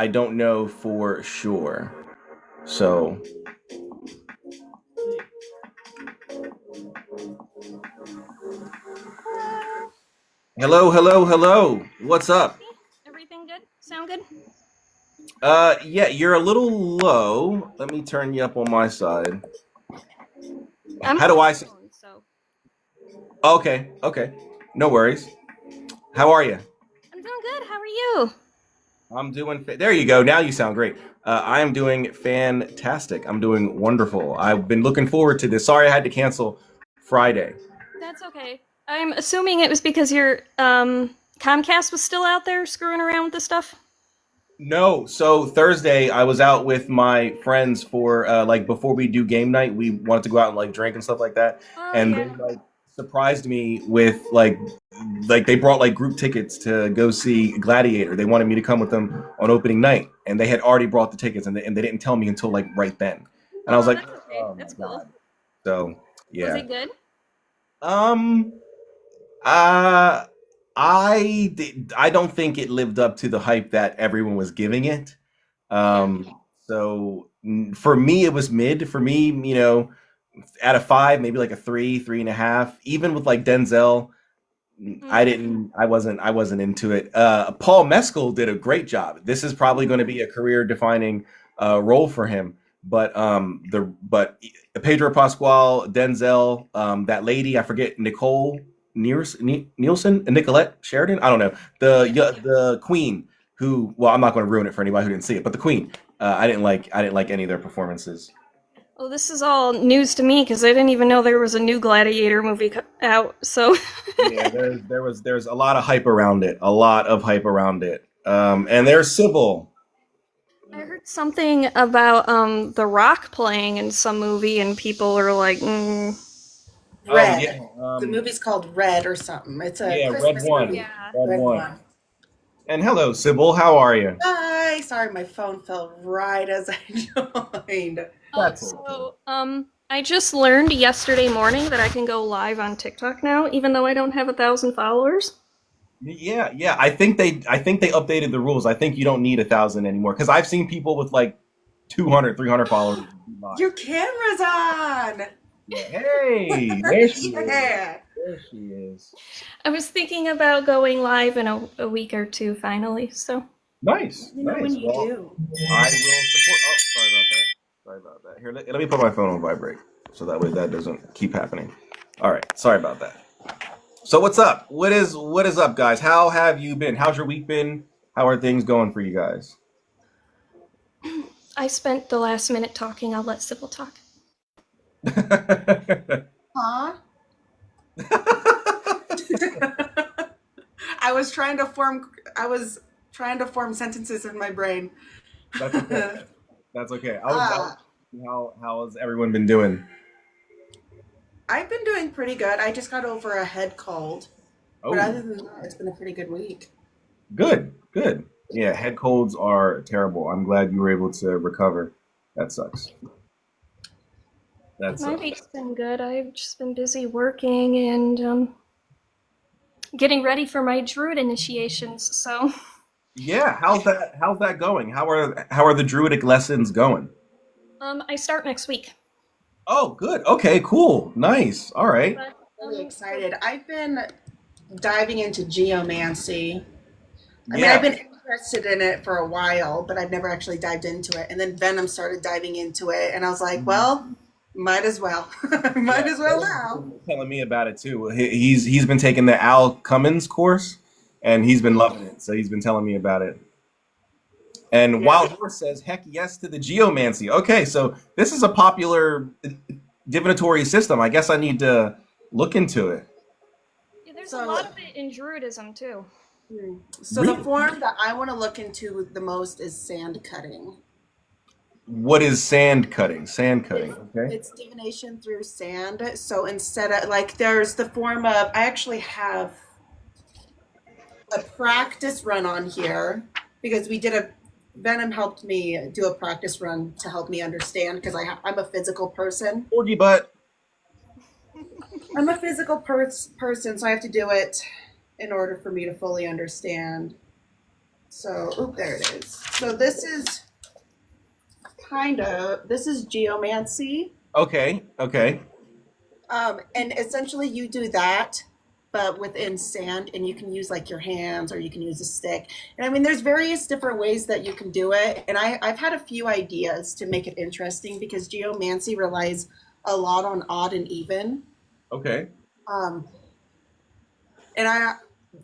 I don't know for sure. So, Hello. hello, hello, hello. What's up? Everything good? Sound good? Yeah, you're a little low. Let me turn you up on my side. I'm How on do my I? phone, so Okay, okay. No worries. How are you? I'm doing good. How are you? I'm doing. There you go. Now you sound great. I am doing fantastic. I'm doing wonderful. I've been looking forward to this. Sorry I had to cancel Friday. That's okay. I'm assuming it was because your Comcast was still out there screwing around with the stuff. No, so Thursday I was out with my friends for like before we do game night, we wanted to go out and like drink and stuff like that. Oh And yeah. they like surprised me with like they brought like group tickets to go see Gladiator. They wanted me to come with them on opening night, and they had already brought the tickets, and they didn't tell me until like right then. And I was Oh, like, that's okay. oh my That's cool. god. So Was yeah. it good? Um. Uh. I don't think it lived up to the hype that everyone was giving it. Yeah. So for me, it was mid. For me, out of five, maybe like a three, three and a half. Even with like Denzel, Mm. I wasn't into it. Paul Mescal did a great job. This is probably going to be a career defining role for him. But Pedro Pascal, Denzel, that lady, I forget, Nicole Nielsen, Nicolette Sheridan. I don't know the Queen. Who? Well, I'm not going to ruin it for anybody who didn't see it. But the Queen, I didn't like any of their performances. Well, this is all news to me because I didn't even know there was a new Gladiator movie out. So Yeah, there's a lot of hype around it. A lot of hype around it. And there's Sybil. I heard something about The Rock playing in some movie, and people are like, Oh Red. yeah, The movie's called Red or something. It's a yeah, Red Christmas One, movie. yeah. Red Red One. One. And hello, Sybil. How are you? Hi. Sorry, my phone fell right as I joined. Oh, That's okay. so I just learned yesterday morning that I can go live on TikTok now, even though I don't have 1,000 followers. Yeah, yeah. I think they updated the rules. I think you don't need 1,000 anymore because I've seen people with like 200, 300 followers live. Your camera's on. Yeah. Hey, there she is. Yeah. There she is. I was thinking about going live in a week or two finally. So Nice, You know when nice. you Well, do. I will support. Oh, sorry about that. Sorry about that. Here, let me put my phone on vibrate so that way that doesn't keep happening. All right. Sorry about that. So what's up? What is up, guys? How have you been? How's your week been? How are things going for you guys? I spent the last minute talking. I'll let Sybil talk. Huh? I was trying to form sentences in my brain. That's okay. That's okay. I was uh, how has everyone been doing? I've been doing pretty good. I just got over a head cold. But Oh, other than that, it's been a pretty good week. good, good. Yeah, head colds are terrible. I'm glad you were able to recover. That sucks. That My sucks. week's been good. I've just been busy working and getting ready for my druid initiations. So Yeah, how's that going? How are the druidic lessons going? I start next week. Oh, good. Okay, cool. Nice. All right. But Really so excited. I've been diving into geomancy. I mean, I've Yeah. been interested in it for a while, but I've never actually dived into it. And then Venom started diving into it, and I was like, well, might as well. Might Yeah, as well now. telling me about it too. He's been taking the Al Cummins course, and he's been loving it. So he's been telling me about it. And Yeah. Wild Horse says, "Heck yes to the geomancy." Okay, so this is a popular divinatory system. I guess I need to look into it. yeah, there's a lot So, of it in druidism too. so the Really? form that I want to look into the most is sand cutting. What is sand cutting? Sand cutting. It's Okay. it's divination through sand. So instead of like, there's the form of, I actually have a practice run on here because we did a Venom helped me do a practice run to help me understand because I'm a physical person. Orgy butt. I'm a physical person, so I have to do it in order for me to fully understand. So, oop, there it is. So this is this is geomancy. Okay. Okay. And essentially you do that, but within sand, and you can use like your hands or you can use a stick. And I mean, there's various different ways that you can do it. And I've had a few ideas to make it interesting because geomancy relies a lot on odd and even. Okay. Um, and I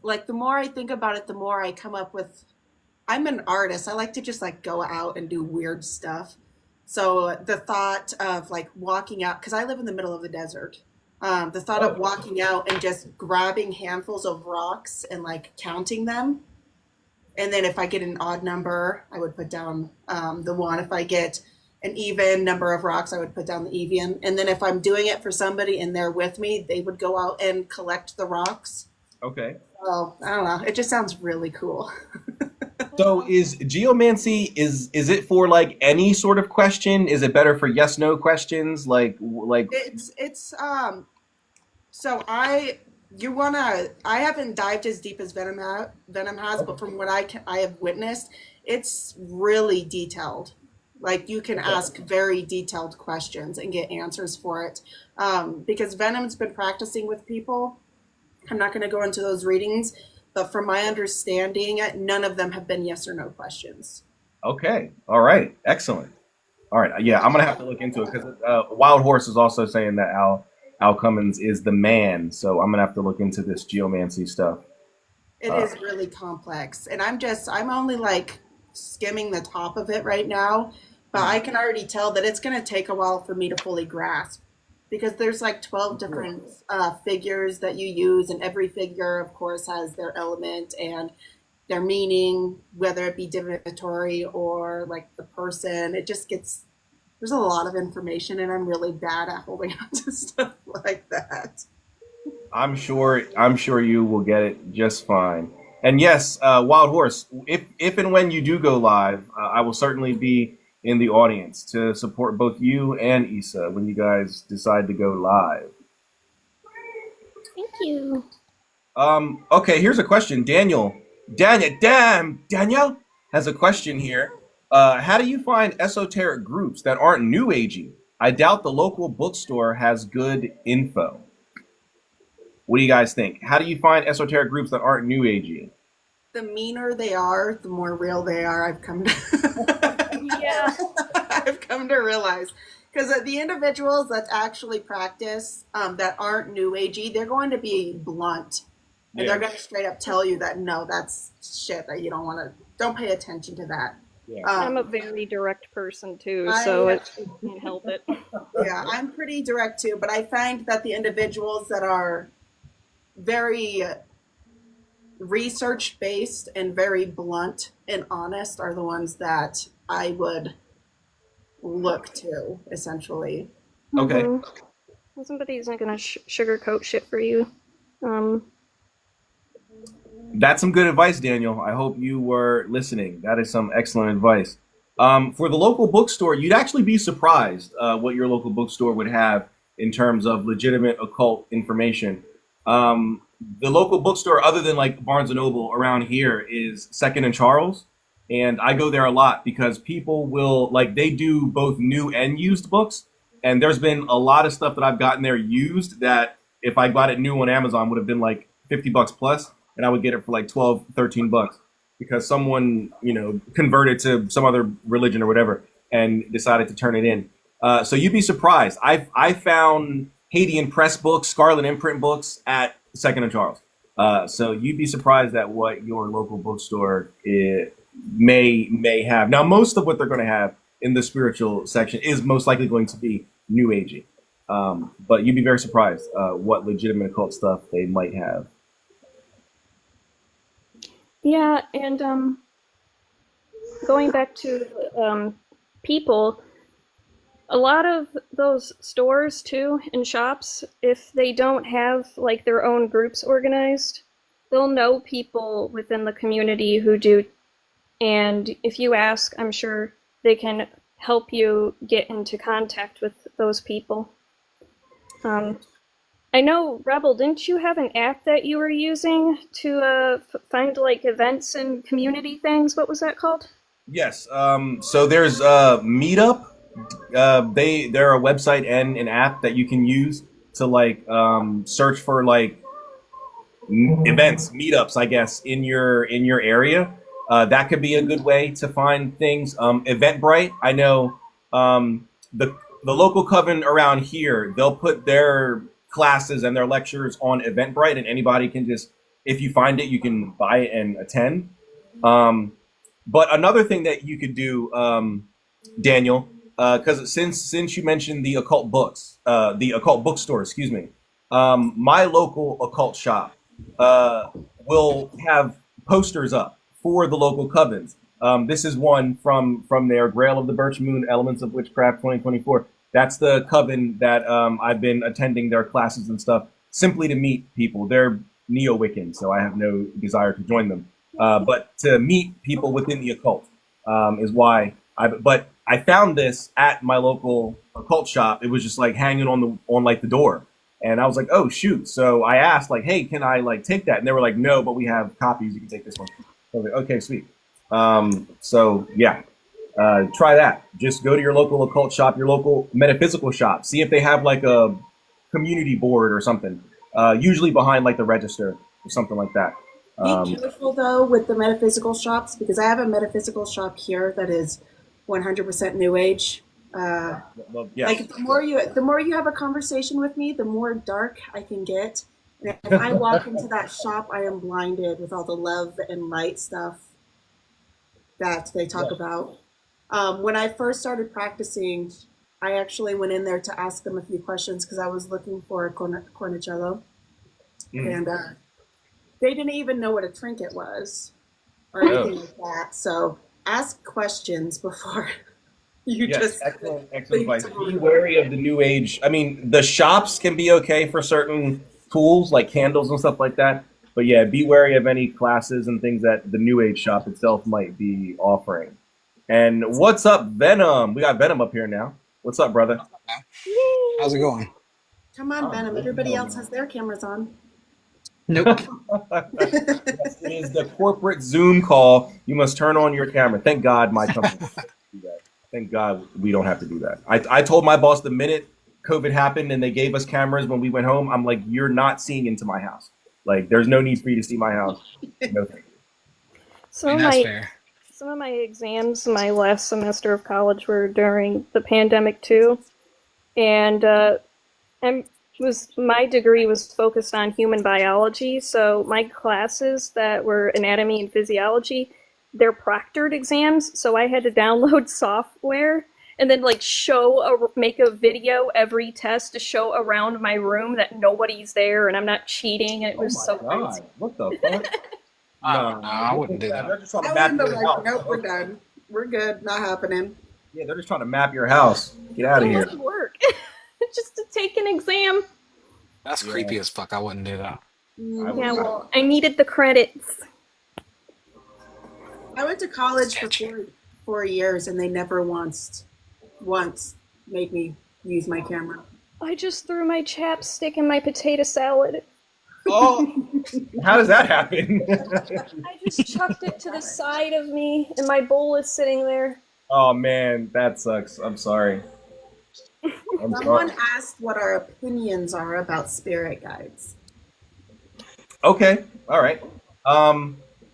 like the more I think about it, the more I come up with. I'm an artist. I like to just like go out and do weird stuff. So the thought of like walking out, because I live in the middle of the desert, the thought of Oh, walking out and just grabbing handfuls of rocks and like counting them. And then if I get an odd number, I would put down the one. If I get an even number of rocks, I would put down the even. And then if I'm doing it for somebody and they're with me, they would go out and collect the rocks. okay. Oh, I don't know. It just sounds really cool. So is geomancy is it for like any sort of question? Is it better for yes no questions? Like It's so I haven't dived as deep as Venom has, but from what I have witnessed, it's really detailed. Like you can okay. ask very detailed questions and get answers for it. Because Venom's been practicing with people. I'm not going to go into those readings, but from my understanding, none of them have been yes or no questions. Okay. All right. Excellent. All right. Yeah, I'm gonna have to look into it because Wild Horse is also saying that Al Cummins is the man. So I'm gonna have to look into this geomancy stuff. It Uh, is really complex. And I'm only like skimming the top of it right now, but I can already tell that it's going to take a while for me to fully grasp because there's like 12 cool. different figures that you use, and every figure, of course, has their element and their meaning, whether it be divinatory or like the person. It just gets, there's a lot of information, and I'm really bad at holding on to stuff like that. I'm sure you will get it just fine. And yes, Wild Horse, if and when you do go live, I will certainly be in the audience to support both you and Issa when you guys decide to go live. Thank you. Okay, here's a question. Daniel has a question here. How do you find esoteric groups that aren't new agey? I doubt the local bookstore has good info. What do you guys think? How do you find esoteric groups that aren't new agey? The meaner they are, the more real they are. Yeah. I've come to realize because the individuals that actually practice that aren't new agey, they're going to be blunt and they're Yeah, going to straight up tell you that no, that's shit that you don't want to. Don't pay attention to that. yeah. I'm a Um, very direct person too, so I it can't help it. yeah, I'm pretty direct too, but I find that the individuals that are very research based and very blunt and honest are the ones that I would look to essentially. Okay. Mm-hmm. Somebody isn't gonna sugarcoat shit for you. Um, That's some good advice, Daniel. I hope you were listening. That is some excellent advice. For the local bookstore, you'd actually be surprised what your local bookstore would have in terms of legitimate occult information. The local bookstore, other than like Barnes and Noble around here, is Second and Charles, and I go there a lot because people will like they do both new and used books, and there's been a lot of stuff that I've gotten there used that if I got it new on Amazon would have been like $50 plus, and I would get it for like 12, $13 because someone converted to some other religion or whatever and decided to turn it in. So you'd be surprised. I found Haitian press books, Scarlet imprint books at Second and Charles. So you'd be surprised at what your local bookstore may have. Now, most of what they're going to have in the spiritual section is most likely going to be new agey. But you'd be very surprised what legitimate occult stuff they might have. yeah, and going back to people, a lot of those stores too and shops, if they don't have like their own groups organized, they'll know people within the community who do. And if you ask, I'm sure they can help you get into contact with those people. Um, I know, Rebel, didn't you have an app that you were using to find like events and community things? What was that called? Yes. So there's Meetup. They're a website and an app that you can use to like search for like events, meetups, I guess, in your area. That could be a good way to find things. Eventbrite, I know the local coven around here, they'll put their classes and their lectures on Eventbrite, and anybody can just, if you find it, you can buy it and attend. Um, but another thing that you could do, Daniel, because since you mentioned the occult bookstore, excuse me, my local occult shop uh, will have posters up for the local covens. This is one from their Grail of the Birch Moon, Elements of Witchcraft 2024. That's the coven that I've been attending their classes and stuff simply to meet people. They're neo-Wiccan, so I have no desire to join them. But to meet people within the occult is why but I found this at my local occult shop. It was just like hanging on like the door. And I was like, oh shoot. So I asked like, hey, can I like take that? And they were like, no, but we have copies. You can take this one. I was like, okay, sweet. So yeah, try that. Just go to your local occult shop, your local metaphysical shop. See if they have like a community board or something. Usually behind like the register or something like that. Be careful though with the metaphysical shops, because I have a metaphysical shop here that is 100% New Age. Well, yes. Like the more you have a conversation with me, the more dark I can get. And if I walk into that shop, I am blinded with all the love and light stuff that they talk about. When I first started practicing, I actually went in there to ask them a few questions because I was looking for a cornicello, and they didn't even know what a trinket was or anything like that. So ask questions before you just excellent advice. Be wary of the new age. I mean, the shops can be okay for certain tools like candles and stuff like that, but yeah, be wary of any classes and things that the new age shop itself might be offering. And what's up, Venom? We got Venom up here now. What's up, brother? How's it going? Come on, Venom. Everybody else has their cameras on. Nope. Yes, it is the corporate Zoom call. You must turn on your camera. Thank God my company doesn't do that. Thank God we don't have to do that. I told my boss the minute COVID happened and they gave us cameras when we went home, I'm like, you're not seeing into my house. Like, there's no need for you to see my house. No thank you. That's fair. Some of my exams my last semester of college were during the pandemic too, and my degree was focused on human biology, so my classes that were anatomy and physiology, they're proctored exams, so I had to download software and then like make a video every test to show around my room that nobody's there and I'm not cheating, and it was so crazy. What the fuck? No, I wouldn't do that. They're just trying to I map wouldn't your be house. like, nope, we're done. We're good. Not happening. Yeah, they're just trying to map your house. Get out of It here. doesn't work. Just to take an exam. That's creepy as fuck. I wouldn't do that. Yeah, well, I needed the credits. I went to college for Sketchy. 4 years, and they never once made me use my camera. I just threw my chapstick in my potato salad. Oh, how does that happen? I just chucked it to the side of me, and my bowl is sitting there. Oh man, that sucks. I'm sorry. I'm Someone sorry. asked what our opinions are about spirit guides. Okay, all right.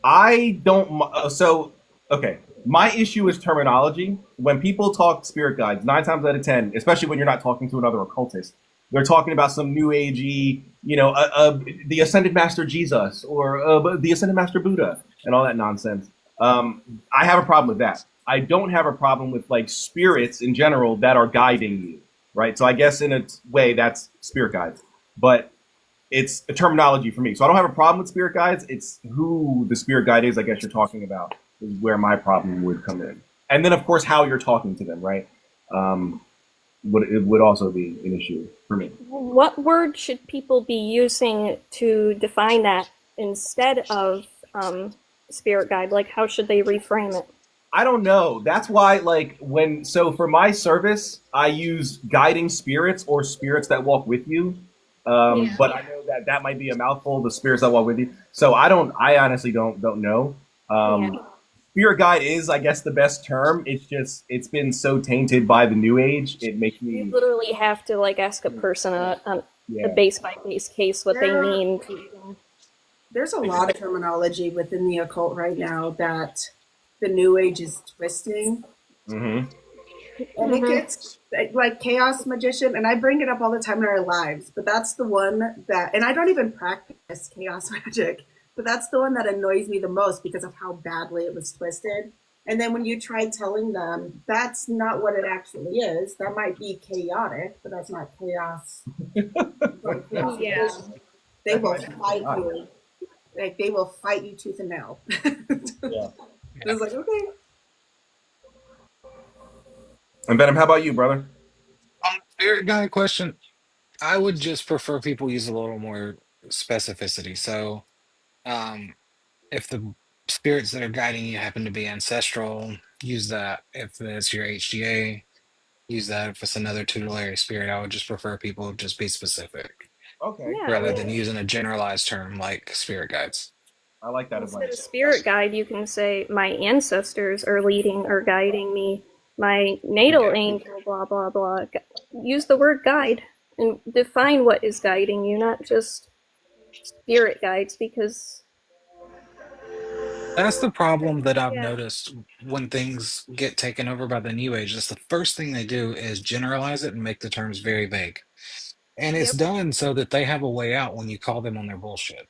I don't. So, okay. My issue is terminology. When people talk spirit guides, 9 times out of 10, especially when you're not talking to another occultist, they're talking about some new agey, the ascended master Jesus or the ascended master Buddha and all that nonsense. I have a problem with that. I don't have a problem with like spirits in general that are guiding you, right? So I guess in a way that's spirit guides, but it's a terminology for me. So I don't have a problem with spirit guides. It's who the spirit guide is, I guess you're talking about, is where my problem would come in. And then of course how you're talking to them, right? It would also be an issue for me. What word should people be using to define that instead of spirit guide? Like, how should they reframe it? I don't know. That's why, like, so for my service, I use guiding spirits or spirits that walk with you. But I know that might be a mouthful. The spirits that walk with you. So I honestly don't know. Spirit guide is, I guess, the best term. It's been so tainted by the new age. It makes me. You literally have to like ask a person on a base by base case what they mean. There's a lot of terminology within the occult right now that the new age is twisting. And it gets like chaos magician, and I bring it up all the time in our lives, but that's the one that, and I don't even practice chaos magic, but that's the one that annoys me the most because of how badly it was twisted. And then when you try telling them that's not what it actually is, that might be chaotic, but that's not chaos. They will fight you. Like they will fight you tooth and nail. I was like, okay. And Venom, how about you, brother? Spirit guide question. I would just prefer people use a little more specificity. So, if the spirits that are guiding you happen to be ancestral, use that. If it's your HGA, use that. If it's another tutelary spirit, I would just prefer people just be specific. Okay. Rather than using a generalized term like spirit guides. I like that Instead of spirit guide, you can say my ancestors are leading or guiding me. My natal angel, blah blah blah. Use the word guide and define what is guiding you, not just spirit guides, because that's the problem that I've noticed when things get taken over by the new age. That's the first thing they do is generalize it and make the terms very vague. And it's done so that they have a way out when you call them on their bullshit.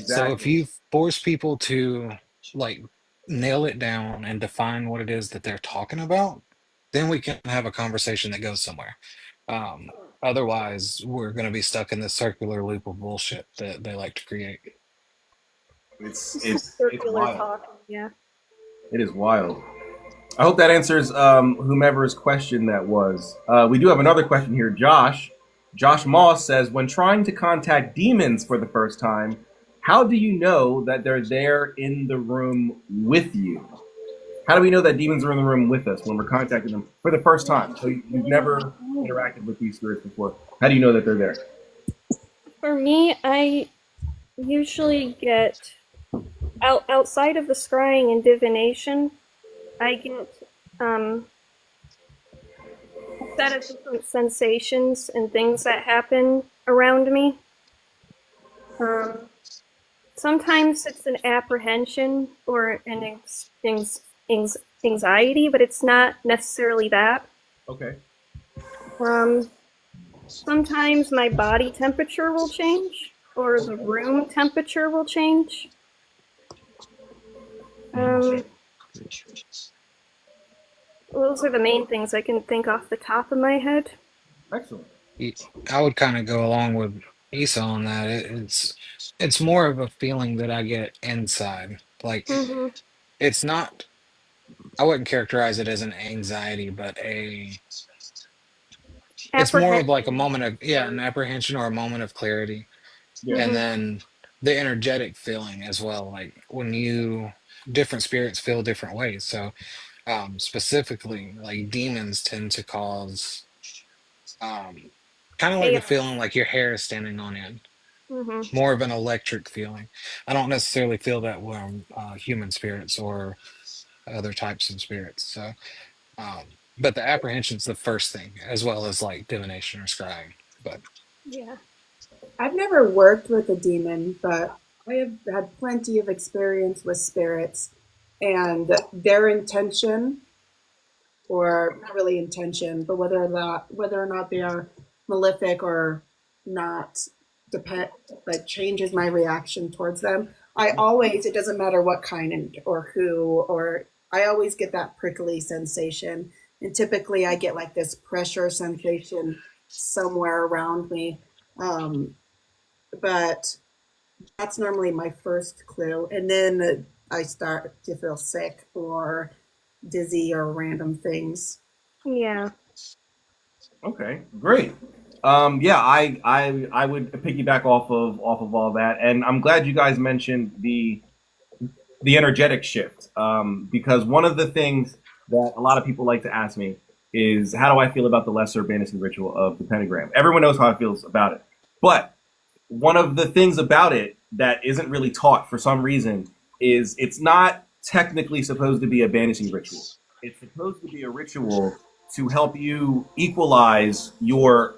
So if you force people to like nail it down and define what it is that they're talking about, then we can have a conversation that goes somewhere. Otherwise, we're going to be stuck in this circular loop of bullshit that they like to create. It's circular wild. talk. Yeah. It is wild. I hope that answers whomever's question that was. We do have another question here. Josh Moss says, when trying to contact demons for the first time, how do you know that they're there in the room with you? How do we know that demons are in the room with us when we're contacting them for the first time? So you've never interacted with these spirits before. How do you know that they're there? For me, I usually get, outside of the scrying and divination, I get a set of different sensations and things that happen around me. Sometimes it's an apprehension or an anxiety, but it's not necessarily that. Okay. Sometimes my body temperature will change, or the room temperature will change. Those are the main things I can think off the top of my head. Excellent. I would kind of go along with Issa on that. It's more of a feeling that I get inside. Like it's not. I wouldn't characterize it as an anxiety, but it's more of like a moment of an apprehension or a moment of clarity, and then the energetic feeling as well. Like when different spirits feel different ways. So specifically, like demons tend to cause kind of like a feeling like your hair is standing on end. More of an electric feeling. I don't necessarily feel that when human spirits or other types of spirits. So, but the apprehension's the first thing, as well as like divination or scrying. But I've never worked with a demon, but I have had plenty of experience with spirits, and their intention, or not really intention, but whether or not they are malefic or not, changes my reaction towards them. It doesn't matter what kind or who, or I always get that prickly sensation, and typically I get like this pressure sensation somewhere around me. But that's normally my first clue, and then I start to feel sick or dizzy or random things. Yeah. Okay, great. I would piggyback off of all that, and I'm glad you guys mentioned the energetic shift, because one of the things that a lot of people like to ask me is, how do I feel about the lesser banishing ritual of the pentagram? Everyone knows how I feel about it, but one of the things about it that isn't really taught for some reason is it's not technically supposed to be a banishing ritual. It's supposed to be a ritual to help you equalize your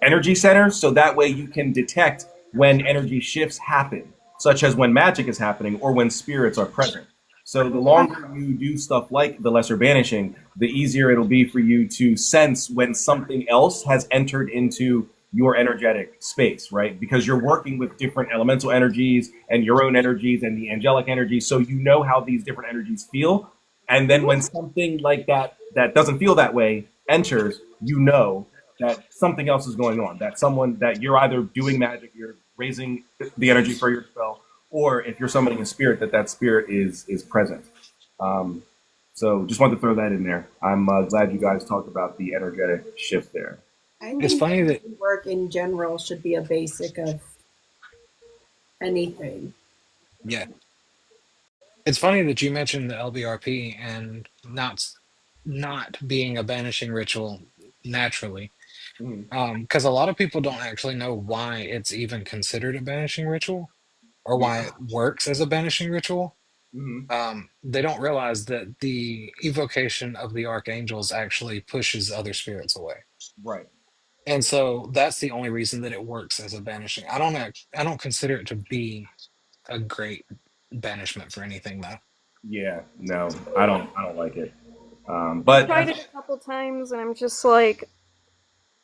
energy centers so that way you can detect when energy shifts happen, such as when magic is happening or when spirits are present. So the longer you do stuff like the lesser banishing, the easier it'll be for you to sense when something else has entered into your energetic space, right? Because you're working with different elemental energies and your own energies and the angelic energies, so you know how these different energies feel. And then when something like that doesn't feel that way enters, you know that something else is going on. That someone that you're either doing magic, you're raising the energy for your spell, or if you're summoning a spirit, that spirit is present. Um, so just wanted to throw that in there. I'm glad you guys talked about the energetic shift there. I It's think funny that, energy work in general should be a basic of anything. yeah, it's funny that you mentioned the LBRP and not being a banishing ritual naturally. Mm-hmm. Because a lot of people don't actually know why it's even considered a banishing ritual or why Yeah. it works as a banishing ritual. Mm-hmm. They don't realize that the evocation of the archangels actually pushes other spirits away. Right. And so that's the only reason that it works as a banishing. I don't consider it to be a great banishment for anything though. Yeah. No, I don't like it. But Tried it a couple times, and I'm just like,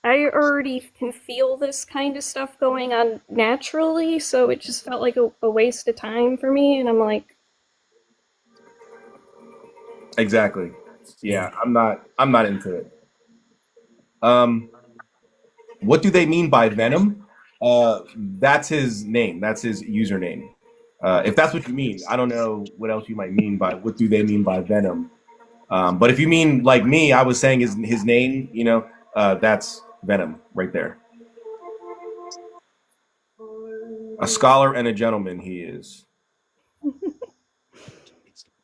I already can feel this kind of stuff going on naturally, so it just felt like a waste of time for me, and I'm like, exactly. Yeah. Yeah, I'm not into it. Um, what do they mean by Venom? That's his name. That's his username. If that's what you mean, I don't know what else you might mean by what do they mean by Venom. But if you mean like me, I was saying his name. That's Venom right there. A scholar and a gentleman he is.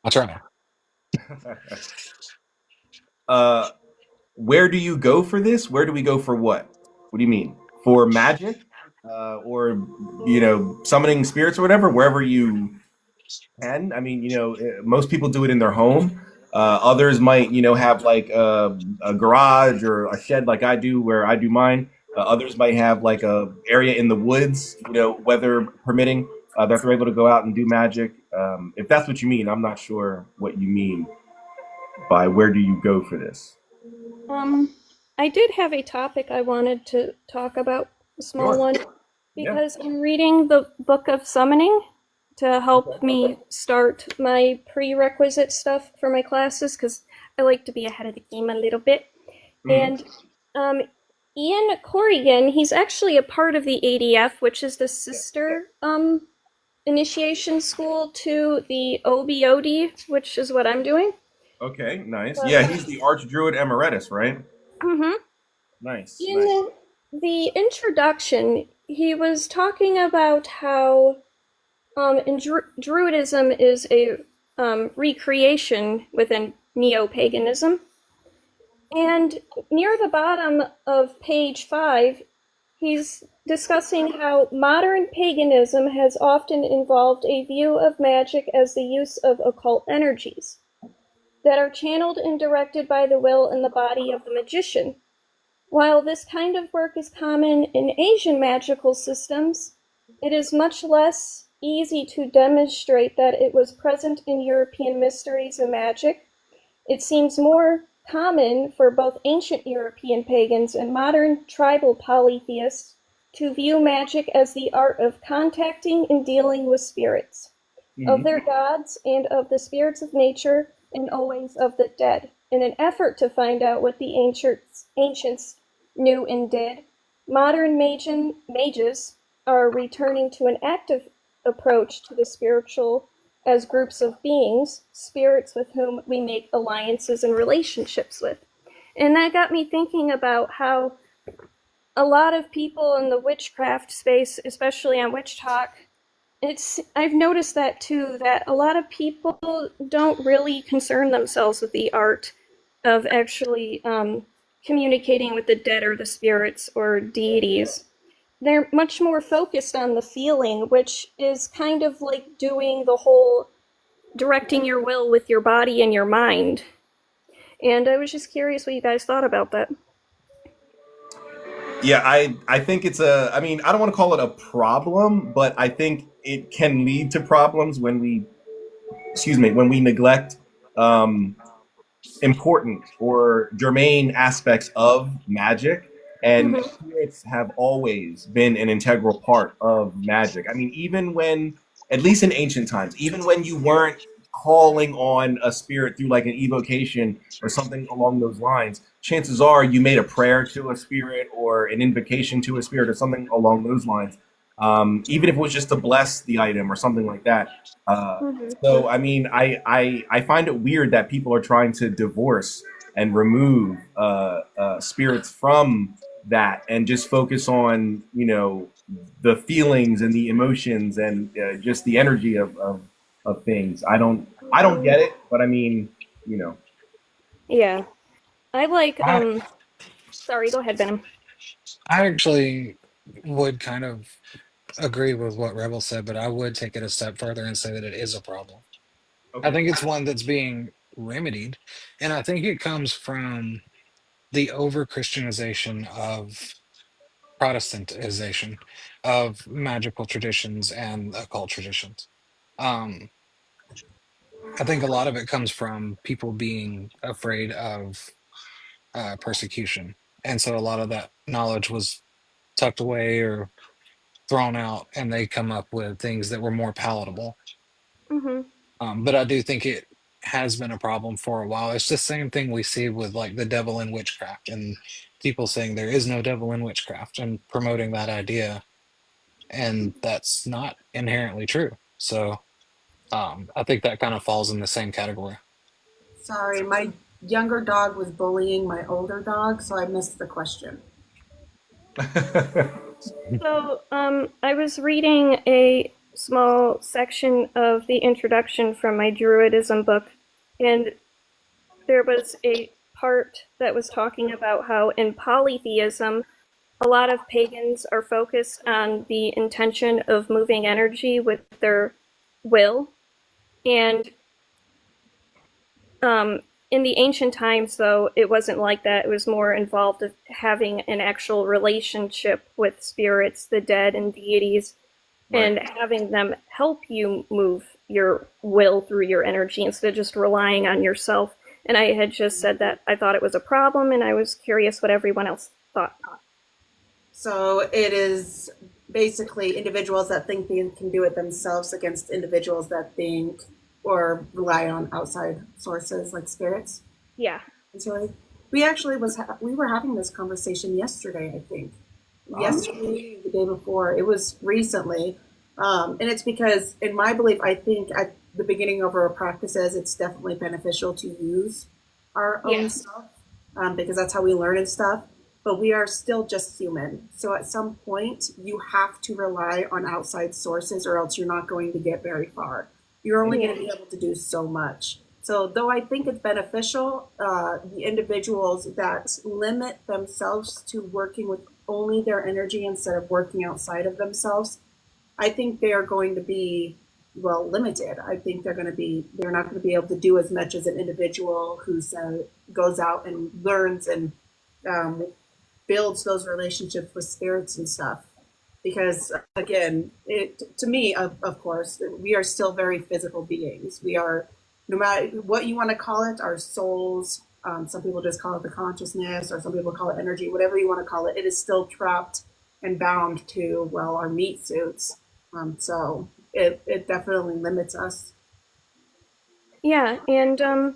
I'll try. uh, where do you go for this? Where do we go for what? What do you mean? For magic, or summoning spirits or whatever? Wherever you can. I mean, most people do it in their home. Others might, have like a garage or a shed like I do, where I do mine. Others might have like a area in the woods, weather permitting, that they're able to go out and do magic. If that's what you mean, I'm not sure what you mean by where do you go for this. um, I did have a topic I wanted to talk about, a small Sure. one, Yeah. because I'm reading the Book of Summoning to help Okay. me start my prerequisite stuff for my classes, because I like to be ahead of the game a little bit. Mhm. And um, Ian Corrigan, he's actually a part of the ADF, which is the sister initiation school to the OBOD, which is what I'm doing. Okay, nice. But Yeah, he's the Archdruid Emeritus, right? mhm. Nice, nice. In the introduction, he was talking about how Druidism is a recreation within neo paganism. And near the bottom of page 5, he's discussing how modern paganism has often involved a view of magic as the use of occult energies that are channeled and directed by the will and the body of the magician. While this kind of work is common in Asian magical systems, it is much less easy to demonstrate that it was present in European mysteries and magic. It seems more common for both ancient European pagans and modern tribal polytheists to view magic as the art of contacting and dealing with spirits, of their gods and of the spirits of nature, and always of the dead, in an effort to find out what the ancients knew and did. Modern mages are returning to an active approach to the spiritual as groups of beings, spirits with whom we make alliances and relationships with. And that got me thinking about how a lot of people in the witchcraft space, especially on Witch Talk, I've noticed that too, that a lot of people don't really concern themselves with the art of actually communicating with the dead or the spirits or deities. they're much more focused on the feeling, which is kind of like doing the whole directing your will with your body and your mind. And I was just curious what you guys thought about that. Yeah, I think it's a. I mean, I don't want to call it a problem, but I think it can lead to problems when we, excuse me, when we neglect um, important or germane aspects of magic. And Mm-hmm. spirits have always been an integral part of magic. I mean, even when, at least in ancient times, even when you weren't calling on a spirit through like an evocation or something along those lines, chances are you made a prayer to a spirit or an invocation to a spirit or something along those lines. Even if it was just to bless the item or something like that. Mm-hmm. So I mean, I find it weird that people are trying to divorce and remove spirits from that and just focus on the feelings and the emotions and just the energy of things. I don't get it, but I mean, you know. Yeah. I like I sorry, go ahead, Venom. I actually would kind of agree with what Rebel said, but I would take it a step further and say that it is a problem. I Okay. think it's one that's being remedied, and I think it comes from the over Christianization of Protestantization of magical traditions and occult traditions. Um, I think a lot of it comes from people being afraid of persecution, and so a lot of that knowledge was tucked away or thrown out, and they come up with things that were more palatable. Mm-hmm. But I do think it has been a problem for a while. It's the same thing we see with like the devil in witchcraft and people saying there is no devil in witchcraft and promoting that idea, and that's not inherently true. So I think that kind of falls in the same category. Sorry, my younger dog was bullying my older dog, so I missed the question. So, I was reading a small section of the introduction from my Druidism book, and there was a part that was talking about how in polytheism, a lot of pagans are focused on the intention of moving energy with their will. And um, in the ancient times, though, it wasn't like that. It was more involved of having an actual relationship with spirits, the dead, and deities, Right. and having them help you move your will through your energy instead of just relying on yourself. And I had just said that I thought it was a problem, and I was curious what everyone else thought. So it is basically individuals that think they can do it themselves against individuals that think or rely on outside sources like spirits. Yeah. And so we actually we were having this conversation yesterday, I think. Ah. Yesterday, the day before. It was recently. And it's because, in my belief, I think at the beginning of our practices, it's definitely beneficial to use our Yeah. own stuff because that's how we learn and stuff. But we are still just human. So at some point, you have to rely on outside sources or else you're not going to get very far. You're only going Yeah. to be able to do so much. So, though I think it's beneficial, the individuals that limit themselves to working with only their energy instead of working outside of themselves, I think they are going to be, well, limited. I think they're not going to be able to do as much as an individual who goes out and learns and um, builds those relationships with spirits and stuff. Because again, to me, of course, we are still very physical beings. We are, no matter what you want to call it, our souls. Some people just call it the consciousness, or some people call it energy. Whatever you want to call it, it is still trapped and bound to, well, our meat suits. So it definitely limits us. Yeah. And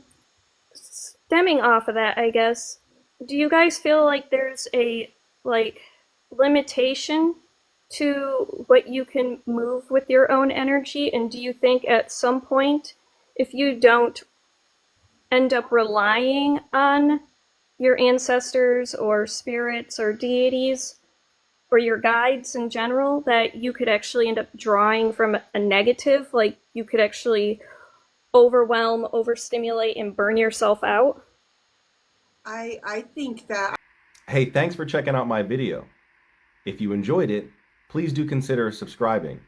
stemming off of that, I guess, do you guys feel like there's a like limitation to what you can move with your own energy? And do you think at some point, if you don't end up relying on your ancestors or spirits or deities or your guides in general, that you could actually end up drawing from a negative? Like you could actually overwhelm, overstimulate, and burn yourself out? I think that Hey, thanks for checking out my video. If you enjoyed it, please do consider subscribing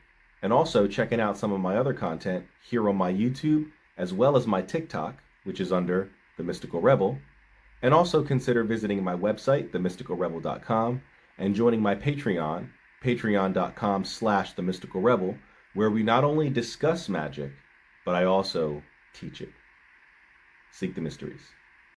and also checking out some of my other content here on my YouTube, as well as my TikTok, which is under The Mystical Rebel. And also consider visiting my website, themysticalrebel.com, and joining my Patreon, patreon.com/themysticalrebel, where we not only discuss magic, but I also teach it. Seek the mysteries.